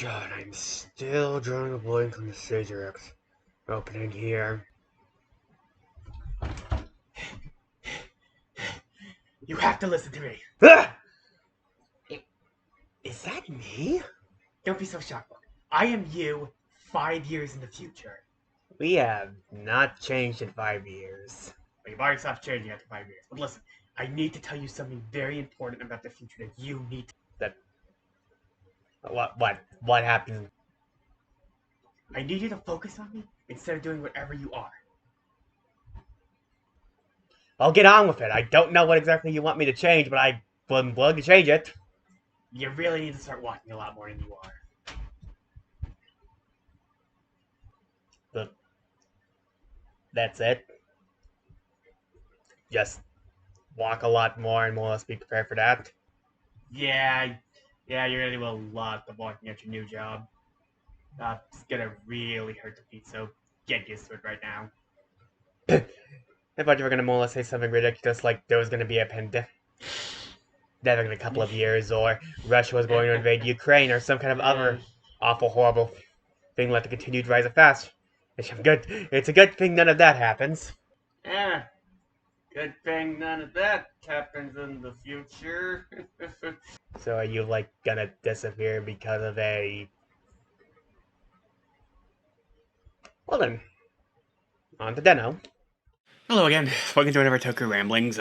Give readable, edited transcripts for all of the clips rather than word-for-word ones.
God, I'm still drawing a blank on the stage X opening here. You have to listen to me. Ah! Is that me? Don't be so shocked. I am you 5 years in the future. We have not changed in 5 years. Well, you've already stopped changing after 5 years. But listen, I need to tell you something very important about the future that you need to. That what happened? I need you to focus on me instead of doing whatever you are. I'll get on with it. I don't know what exactly you want me to change, but I'm willing to change it. You really need to start walking a lot more than you are. That's it. Just walk a lot more and more or less be prepared for that. Yeah, you're gonna do a lot of walking at your new job. It's gonna really hurt the feet, so get used to it right now. I thought you were gonna more or less say something ridiculous like there was gonna be a pandemic in a couple of years, or Russia was going to invade Ukraine, or some kind of other awful, horrible thing like the continued rise of fast. It's a good thing none of that happens. Yeah, good thing none of that happens in the future. So are you like gonna disappear because of a? Well then, on to Deno. Hello again. Welcome to one of our Toku ramblings.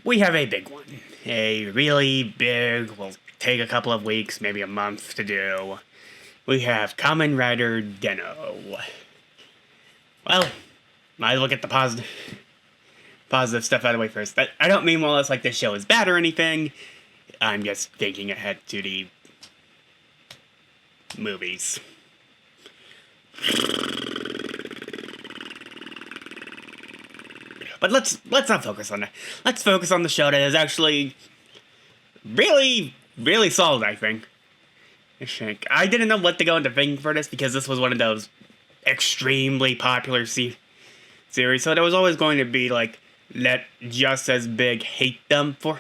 We have a big one. A really big, will take a couple of weeks, maybe a month to do. We have Kamen Rider Deno. Well, might as well get the positive stuff out of the way first. I don't mean more or less like this show is bad or anything. I'm just thinking ahead to the movies. But let's not focus on that. Let's focus on the show that is actually really, really solid, I think. I didn't know what to go into thinking for this because this was one of those extremely popular series, so there was always going to be like that just as big hate them for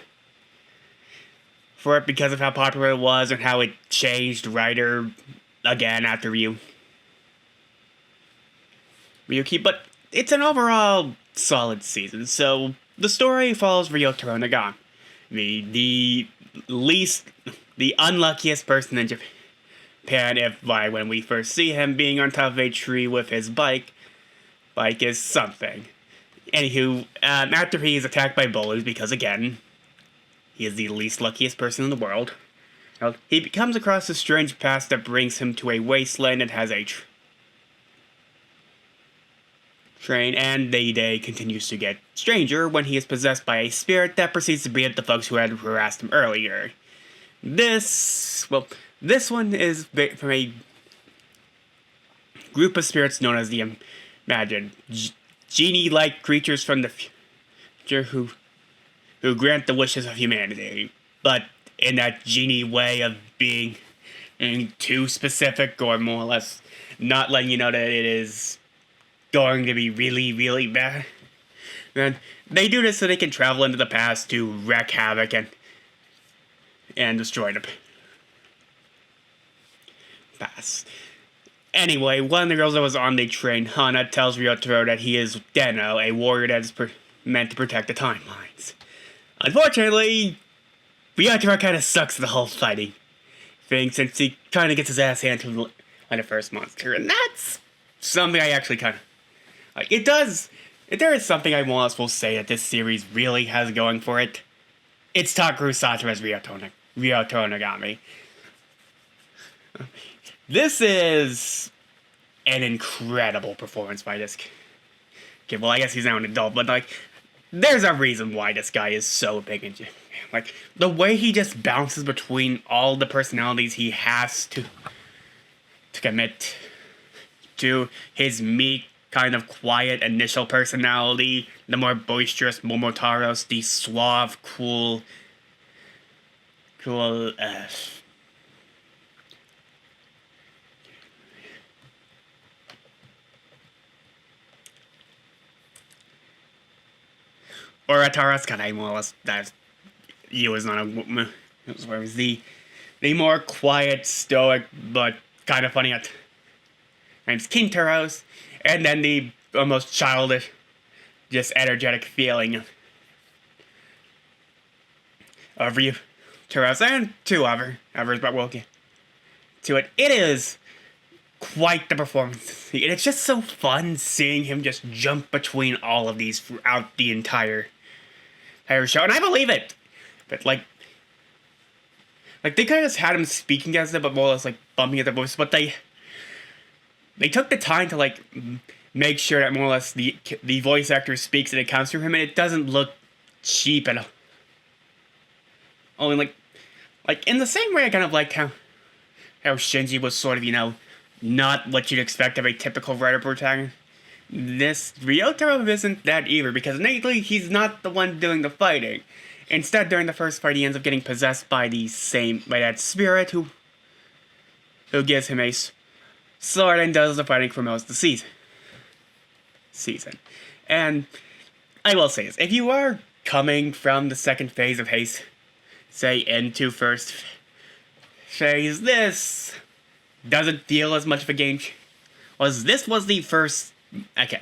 it because of how popular it was and how it changed writer again after Ryuki, but it's an overall solid season. So the story follows Ryotaro Nagami, the unluckiest person in Japan. When we first see him being on top of a tree with his bike is something. Anywho, after he is attacked by bullies, because again, he is the least luckiest person in the world, he comes across a strange path that brings him to a wasteland that has a train, and the day continues to get stranger when he is possessed by a spirit that proceeds to beat up the folks who had harassed him earlier. This one is from a group of spirits known as the Imagined, genie-like creatures from the future who grant the wishes of humanity, but in that genie way of being too specific, or more or less not letting you know that it is going to be really, really bad. And they do this so they can travel into the past to wreak havoc and destroy the past. Anyway, one of the girls that was on the train, Hana, tells Ryotaro that he is Deno, a warrior that is meant to protect the timelines. Unfortunately, Ryotaro kind of sucks at the whole fighting thing, since he kind of gets his ass handed by the first monster, and that's something I actually kind of like. It does. If there is something I will say that this series really has going for it, it's Takeru Sato as Ryotaro Nagami. This is an incredible performance by this kid. Well, I guess he's now an adult, but like, there's a reason why this guy is so big in Japan. Like, the way he just bounces between all the personalities he has to commit to, his meek, kind of quiet initial personality, the more boisterous Momotaros, the suave, cool, Oratara's kind of more or less that you was not a woman. Whereas the the more quiet, stoic, but kind of funny at times Kintaros, and then the almost childish, just energetic feeling of Ryutaro's and two others, but we'll get to it. It is quite the performance, and it's just so fun seeing him just jump between all of these throughout the entire show, and I believe it. But like they kind of just had him speaking as it, but more or less like bumping at the voice. But they took the time to like make sure that more or less the voice actor speaks and it comes through him, and it doesn't look cheap at all. Only like in the same way I kind of liked how Shinji was sort of, not what you'd expect of a typical writer protagonist. This Ryotaro isn't that either, because innately he's not the one doing the fighting. Instead, during the first fight, he ends up getting possessed by that spirit who gives him a sword and does the fighting for most of the season. And I will say this, if you are coming from the second phase of Heisei into first phase, this doesn't feel as much of a game. This was the first. Okay.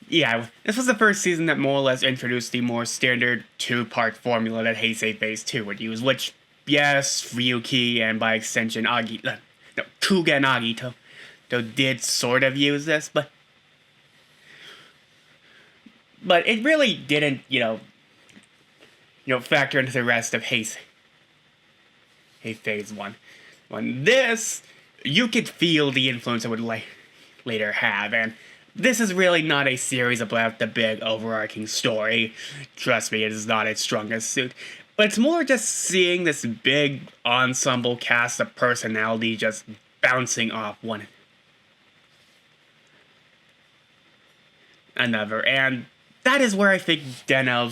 Yeah, this was the first season that more or less introduced the more standard two-part formula that Heisei Phase 2 would use, which, yes, Ryuki and by extension Kuga and Agito did sort of use this, but it really didn't, factor into the rest of Heisei Phase 1. On this, you could feel the influence it would later have, and this is really not a series about the big overarching story. Trust me, it is not its strongest suit. But it's more just seeing this big ensemble cast of personality just bouncing off one another, and that is where I think Den-O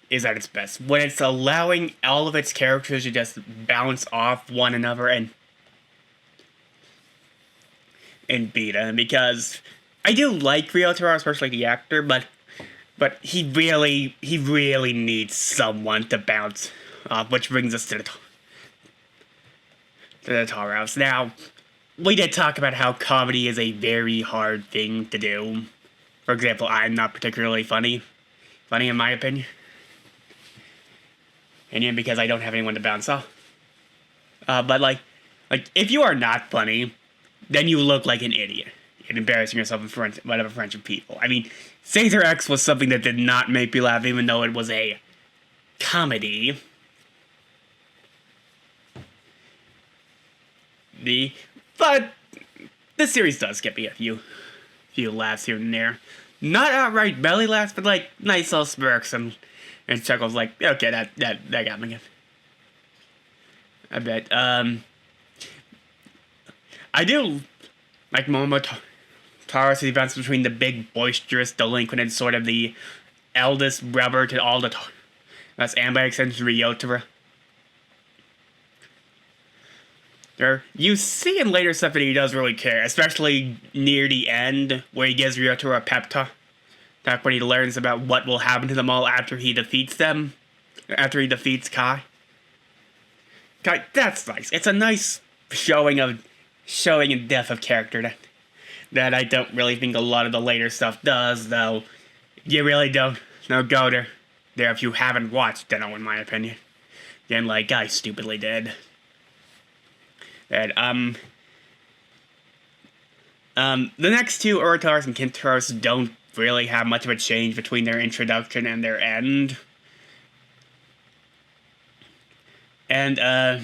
is at its best, when it's allowing all of its characters to just bounce off one another and beat them, because I do like Ryotaro, especially the actor, but he really needs someone to bounce off, which brings us to the Taurus. Now, we did talk about how comedy is a very hard thing to do. For example, I'm not particularly funny in my opinion, because I don't have anyone to bounce off. But like if you are not funny, then you look like an idiot and embarrassing yourself in front of a bunch of people. I mean, Caesar X was something that did not make me laugh, even though it was a comedy. But this series does get me a few laughs here and there. Not outright belly laughs, but like nice little smirks and chuckles. Like, okay, that got me. I bet. I do like Momotaro's events between the big, boisterous delinquent and sort of the eldest brother to all the that's and by extension Ryotaro. You see in later stuff that he does really care, especially near the end, where he gives Ryotaro a pep talk when he learns about what will happen to them all after he defeats Kai. Kai, that's nice. It's a nice showing and depth of character that I don't really think a lot of the later stuff does, though. You really don't go there if you haven't watched Den-O, in my opinion. Again, like I stupidly did. And, the next two, Urataros and Kintaros, don't really have much of a change between their introduction and their end. And, I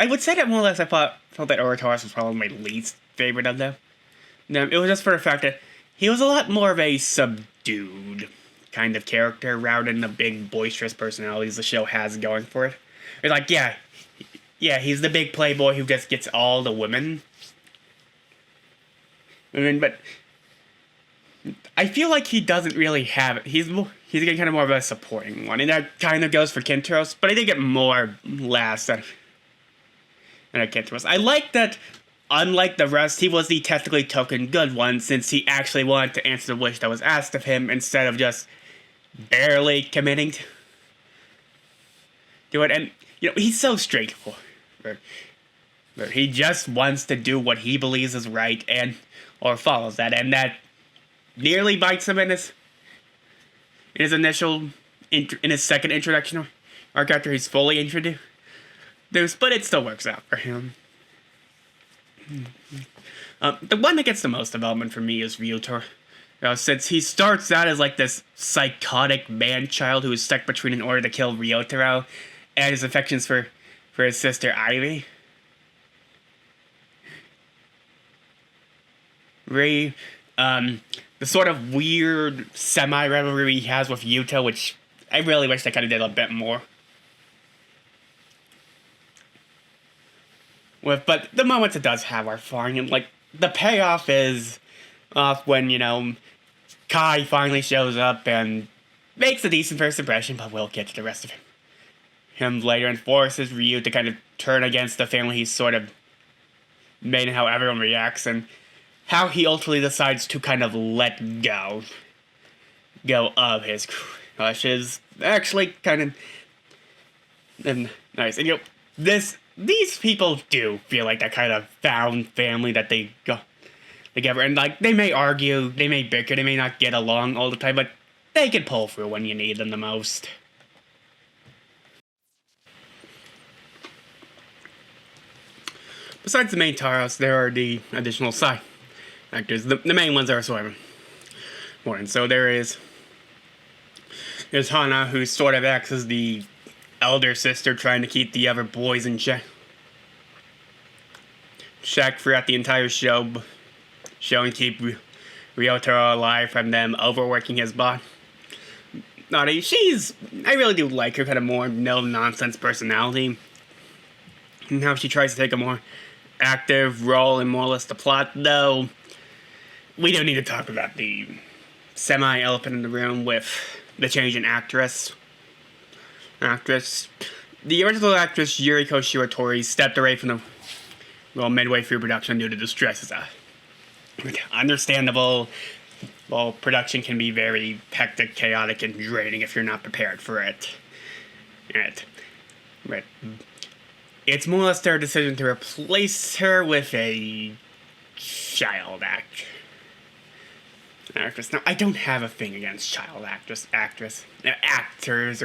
would say that more or less I felt that Urataros was probably my least favorite of them. No, it was just for the fact that he was a lot more of a subdued kind of character rather than the big boisterous personalities the show has going for it. It's like, yeah, he's the big playboy who just gets all the women. I mean, but I feel like he doesn't really have it. He's getting kind of more of a supporting one, and that kind of goes for Kintaros, but I did get more laughs than Kintaros. I like that, unlike the rest, he was the technically token good one, since he actually wanted to answer the wish that was asked of him instead of just barely committing do it. And, he's so straightforward. He just wants to do what he believes is right or follows that. And that nearly bites him in his second introduction arc after he's fully introduced. But it still works out for him. The one that gets the most development for me is Ryuto. Since he starts out as like this psychotic man-child who is stuck between an order to kill Ryotaro and his affections for his sister Ivy. The sort of weird semi-rivalry he has with Yuto, which I really wish they kind of did a bit more. But the moments it does have are fine, and like the payoff is when Kai finally shows up and makes a decent first impression, but we'll get to the rest of him later, and forces Ryu to kind of turn against the family he's sort of made and how everyone reacts, and how he ultimately decides to kind of let go of his crush is actually kind of nice. And these people do feel like that kind of found family that they go together, and like they may argue, they may bicker, they may not get along all the time, but they can pull through when you need them the most. Besides the main Taros, there are the additional side actors. The main ones are sort of important. So there's Hana, who sort of acts as the elder sister trying to keep the other boys in check throughout the entire show and keep Ryotaro alive from them overworking his body. I really do like her kind of more no-nonsense personality, and how she tries to take a more active role in more or less the plot, though we don't need to talk about the semi-elephant in the room with the change in actress. The original actress Yuriko Shiratori stepped away from the role midway through production due to distress. Understandable. Well, production can be very hectic, chaotic, and draining if you're not prepared for it. Right. It's more or less their decision to replace her with a child actress. Now, I don't have a thing against child actors or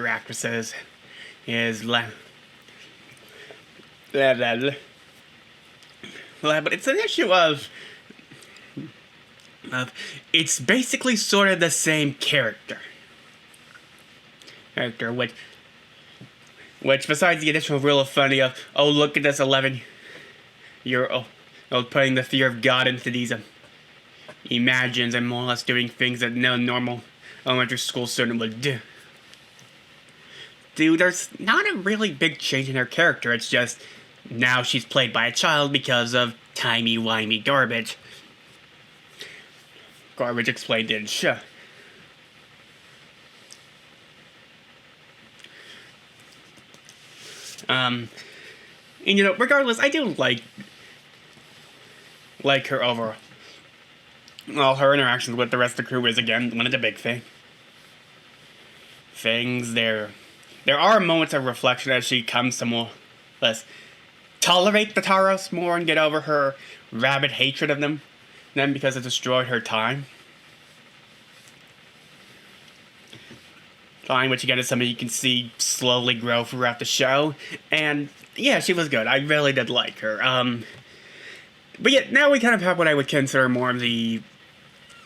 actresses. But it's an issue of it's basically sort of the same character, which besides the additional rule of funny of, oh, look at this 11-year-old putting the fear of God into these imagines and more or less doing things that no normal elementary school student would do. There's not a really big change in her character. It's just now she's played by a child because of timey-wimey garbage. Garbage explained in show. And regardless, I do like her overall. Well, her interactions with the rest of the crew is again one of the big things. There are moments of reflection as she comes to more or less tolerate the Taros more and get over her rabid hatred of them because it destroyed her time. Fine, which again is something you can see slowly grow throughout the show. And yeah, she was good. I really did like her. But yeah, now we kind of have what I would consider more of the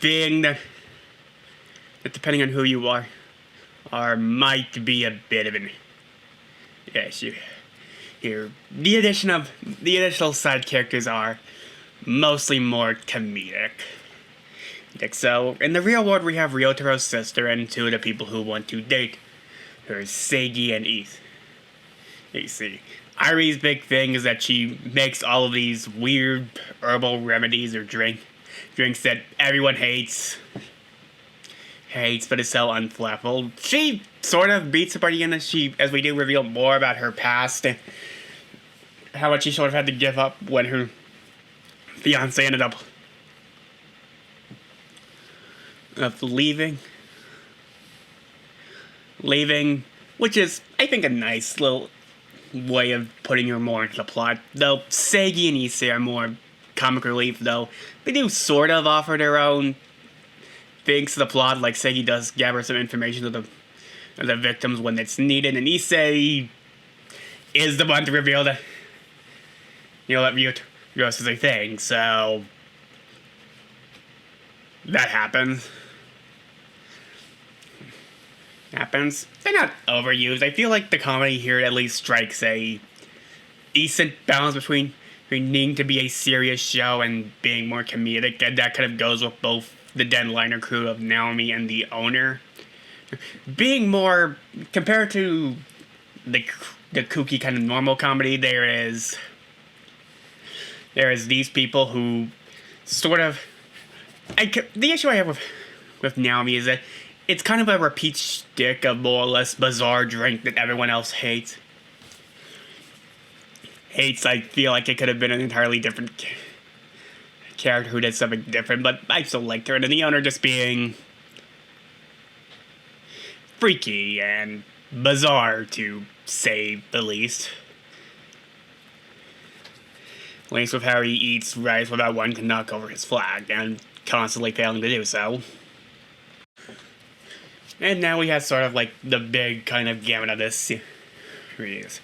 thing that depending on who you are might be a bit of an issue here. The additional side characters are mostly more comedic. So, in the real world, we have Ryotaro's sister and two of the people who want to date her, Seigi and Issei. Ari's big thing is that she makes all of these weird herbal remedies or drinks that everyone hates, but is so unflappable. She sort of beats it by the end as we do reveal more about her past and how much she sort of had to give up when her fiance ended up leaving which is, I think, a nice little way of putting her more into the plot. Though Seigi and Heisei are more comic relief, though they do sort of offer their own things to the plot. Like Seigi does gather some information to the victims when it's needed, and Heisei is the one to reveal that Ryos is a thing. So that happens. They're not overused. I feel like the comedy here at least strikes a decent balance between needing to be a serious show and being more comedic, and that kind of goes with both the Deadliner crew of Naomi and the owner. Being more, compared to the kooky kind of normal comedy, there is these people who sort of... the issue I have with Naomi is that it's kind of a repeat shtick of more or less bizarre drink that everyone else hates. I feel like it could have been an entirely different character who did something different, but I still liked her. And the owner just being freaky and bizarre, to say the least. At least with how he eats rice without wanting to knock over his flag, and constantly failing to do so. And now we have sort of like the big kind of gamut of this series.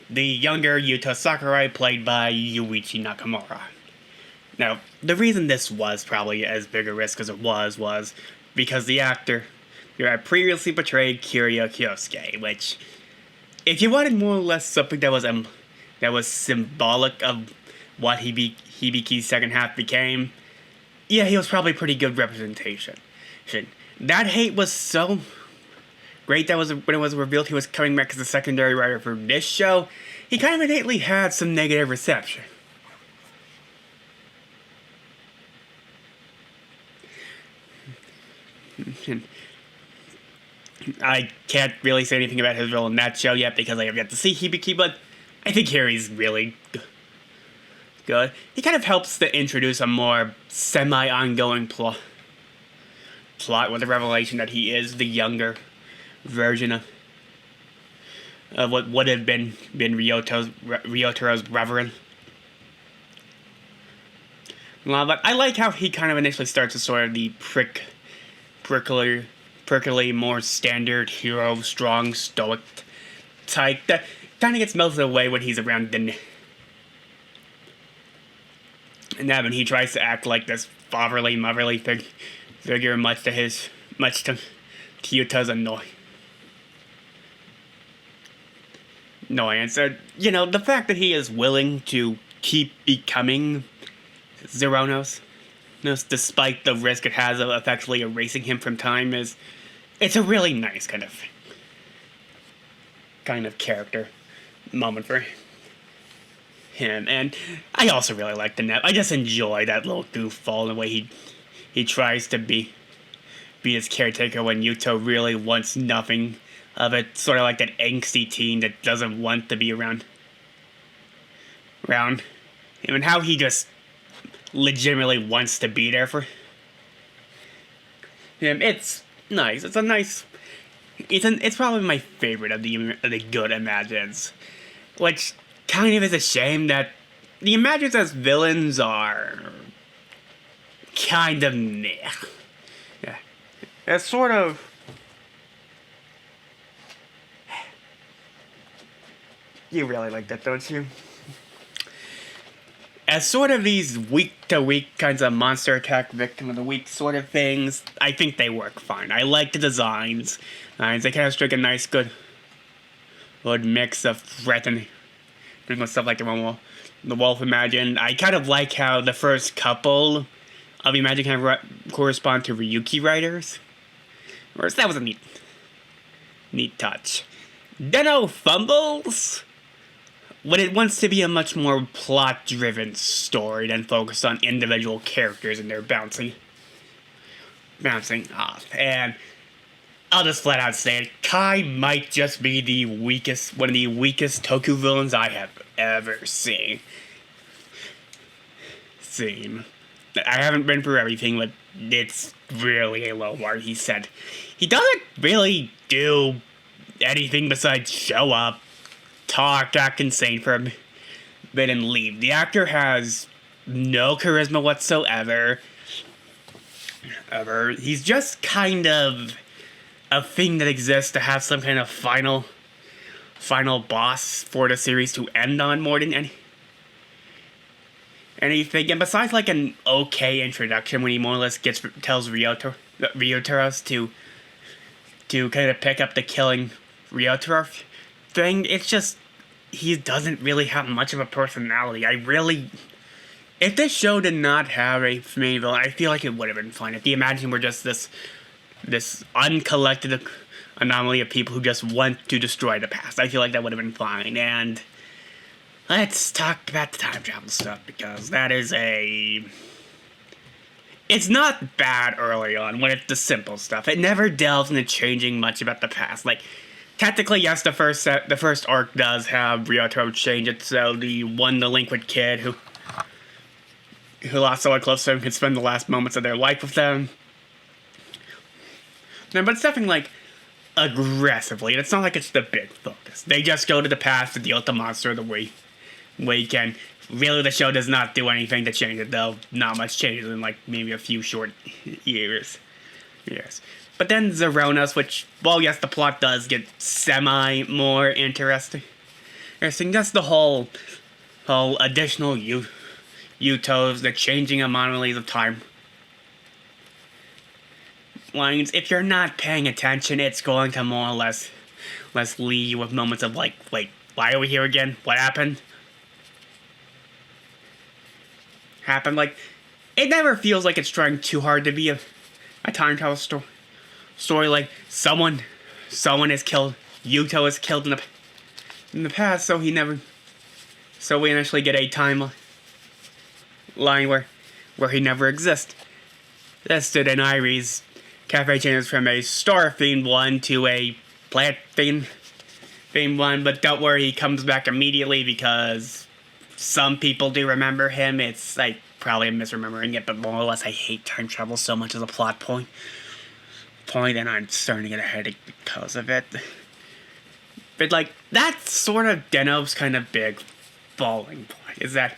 The younger Yuta Sakurai, played by Yuichi Nakamura. Now, the reason this was probably as big a risk as it was because the actor who had previously portrayed Kiryu Kyosuke, which, if you wanted more or less something that was symbolic of what Hibiki's second half became, yeah, he was probably pretty good representation. That hate was so great that when it was revealed he was coming back as a secondary writer for this show, he kind of innately had some negative reception. I can't really say anything about his role in that show yet because I have yet to see Hibiki, but I think here he's really good. He kind of helps to introduce a more semi-ongoing plot with the revelation that he is the younger version of what would have been Ryotaro's reverend. But I like how he kind of initially starts as sort of the prickly, more standard hero, strong, stoic type that kind of gets melted away when he's around and then when he tries to act like this fatherly, motherly figure, much to Yuta's annoyance. The fact that he is willing to keep becoming Zeronos, despite the risk it has of effectively erasing him from time, it's a really nice kind of character moment for him. And I also really like the net. I just enjoy that little goofball and the way he tries to be his caretaker when Yuto really wants nothing of it. Sort of like that angsty teen that doesn't want to be around him, and how he just legitimately wants to be there for him. It's nice. It's probably my favorite of the good Imagines, which kind of is a shame that the Imagines as villains are kind of meh. Yeah, it's sort of. You really like that, don't you? As sort of these week-to-week kinds of monster attack victim of the week sort of things, I think they work fine. I like the designs. They kind of strike a nice, good mix of threat and stuff like the Wolf Imagine. I kind of like how the first couple of Imagine kind of correspond to Ryuki writers. Whereas that was a neat touch. Deno fumbles when it wants to be a much more plot-driven story than focused on individual characters and their bouncing off. And I'll just flat out say it, Kai might just be one of the weakest Toku villains I have ever seen. I haven't been through everything, but it's really a low bar. He said he doesn't really do anything besides show up, talk, act insane for a bit, and leave. The actor has no charisma whatsoever. He's just kind of a thing that exists to have some kind of final boss for the series to end on more than anything. And besides like an okay introduction when he more or less tells Ryotaros to kind of pick up the killing Ryotaro thing, it's just he doesn't really have much of a personality. If this show did not have a main villain, I feel like it would have been fine. If the Imagine were just this uncollected anomaly of people who just want to destroy the past, I feel like that would have been fine. And let's talk about the time travel stuff, because that is it's not bad early on when it's the simple stuff. It never delves into changing much about the past. Like, technically, yes, the first arc does have Ryotaro change it, so the one delinquent kid who lost someone close to him can spend the last moments of their life with them. No, but it's definitely like aggressively, and it's not like it's the big focus. They just go to the past to deal with the monster the way you can. Really, the show does not do anything to change it, though. Not much changes in like maybe a few short years. Yes. But then Zeronas, which, well, yes, the plot does get semi more interesting. That's the whole additional Utos, the changing anomalies of time lines. If you're not paying attention, it's going to more or less leave you with moments of like, wait, why are we here again? What happened? Like, it never feels like it's trying too hard to be a time travel story. Like, someone is killed, Yuto is killed in the past, so we initially get a timeline where he never exists. This did in Irie's cafe changes from a star-themed one to a plant-themed one, but don't worry, he comes back immediately because some people do remember him. It's like probably I'm misremembering it, but more or less I hate time travel so much as a plot point, and I'm starting to get a headache because of it. But like, that's sort of Deno's kind of big falling point, is that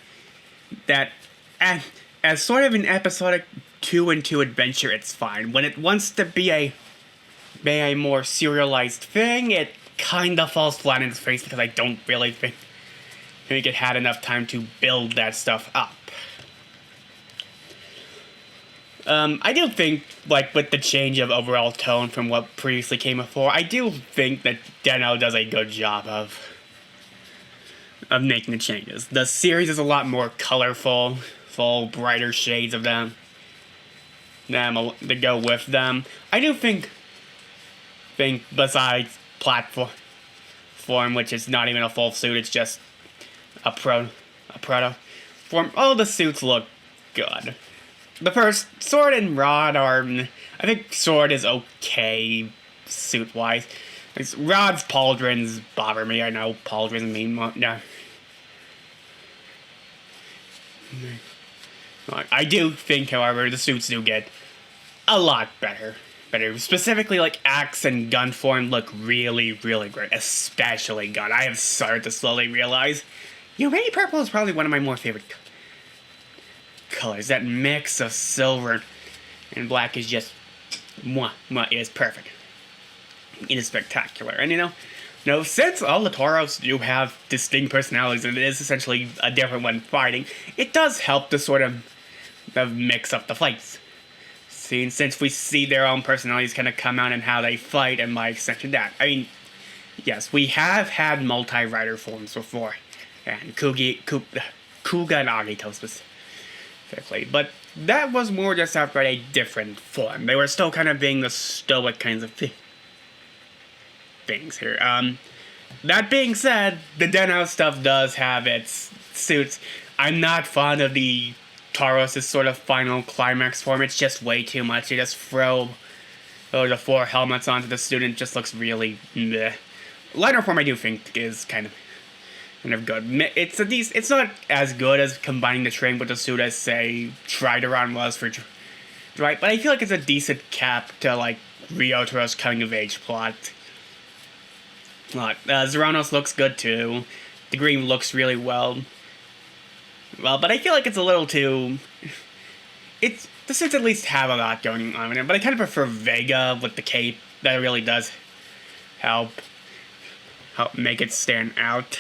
as sort of an episodic 2-in-2 adventure, it's fine. When it wants to be a more serialized thing, it kind of falls flat in its face because I don't really think it had enough time to build that stuff up. I do think, like, with the change of overall tone from what previously came before, I do think that Deno does a good job of making the changes. The series is a lot more colorful, full, brighter shades of them to go with them. I do think besides platform, which is not even a full suit, it's just a proto form, all the suits look good. The first, Sword and Rod are, I think Sword is okay, suit-wise. Rod's pauldrons bother me. I know pauldrons mean no. I do think, however, the suits do get a lot better. Specifically, like, axe and gun form look really, really great. Especially gun. I have started to slowly realize, Uranium Purple is probably one of my more favorite colors. That mix of silver and black is just it is perfect. It is spectacular. And since all the Toros do have distinct personalities and it is essentially a different one fighting, it does help to sort of mix up the fights. Since we see their own personalities kind of come out in how they fight, and by extension that. I mean, yes, we have had multi-rider forms before, and Kuga and Agito specifically, but that was more just after a different form. They were still kind of being the stoic kinds of things here. That being said, the Deno stuff does have its suits. I'm not fond of the Taros' sort of final climax form. It's just way too much. You just throw the 4 helmets onto the student. Just looks really meh. Lighter form I do think is kind of good. It's not as good as combining the train with the suit as, say, Trideron was for right, but I feel like it's a decent cap to, like, Ryotaro's coming of age plot. Zeranos looks good too. The green looks really well. Well, but I feel like it's a little too... This should at least have a lot going on in it, but I kind of prefer Vega with the cape. That really does help make it stand out.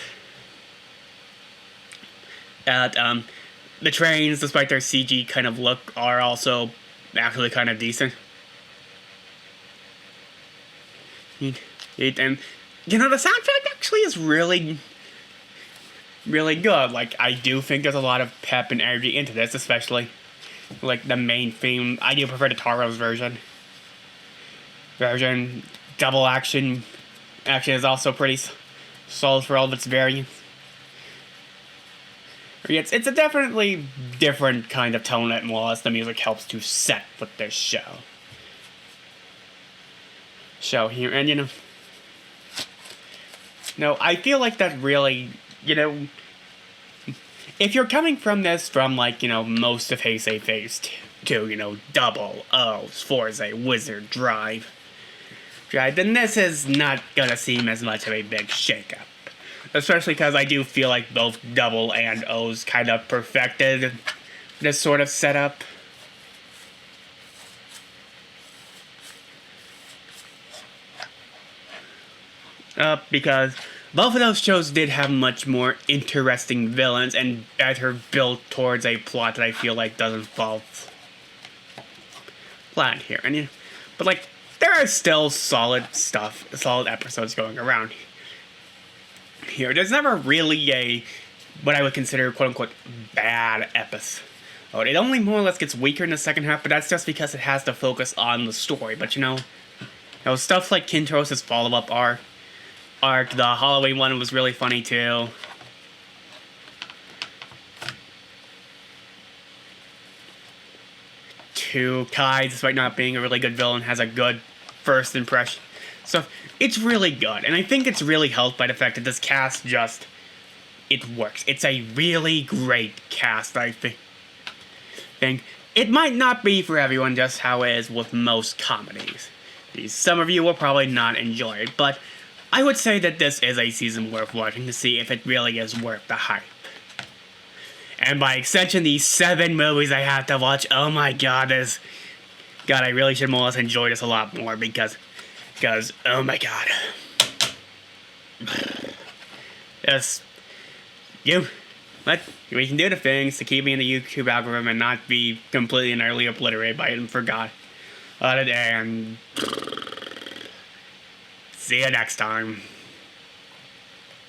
The trains, despite their CG kind of look, are also actually kind of decent. And, the soundtrack actually is really good. Like, I do think there's a lot of pep and energy into this, especially, like, the main theme. I do prefer the Taro's version. Double action is also pretty solid for all of its variants. It's a definitely different kind of tone that Wallace the music helps to set with this show here. And I feel like that really, if you're coming from this from, like, most of Heisei Phase 2, Double O's, Forza, Wizard, Drive, then this is not gonna seem as much of a big shakeup. Especially because I do feel like both Double and O's kind of perfected this sort of setup. Because both of those shows did have much more interesting villains and better built towards a plot that I feel like doesn't fall flat here. But, like, there are still solid episodes going around here. There's never really what I would consider quote-unquote bad episode. It only more or less gets weaker in the second half, but that's just because it has to focus on the story. But stuff like Kintaros' follow-up arc, the Halloween one was really funny too. Kai, despite not being a really good villain, has a good first impression. So it's really good, and I think it's really helped by the fact that this cast it works. It's a really great cast, I think. It might not be for everyone, just how it is with most comedies. Some of you will probably not enjoy it, but I would say that this is a season worth watching to see if it really is worth the hype. And by extension, these 7 movies I have to watch, oh my god, I really should more or less enjoy this a lot more because, oh my god. Yes. We can do the things to keep me in the YouTube algorithm and not be completely and utterly obliterated by it and forgot. And see you next time.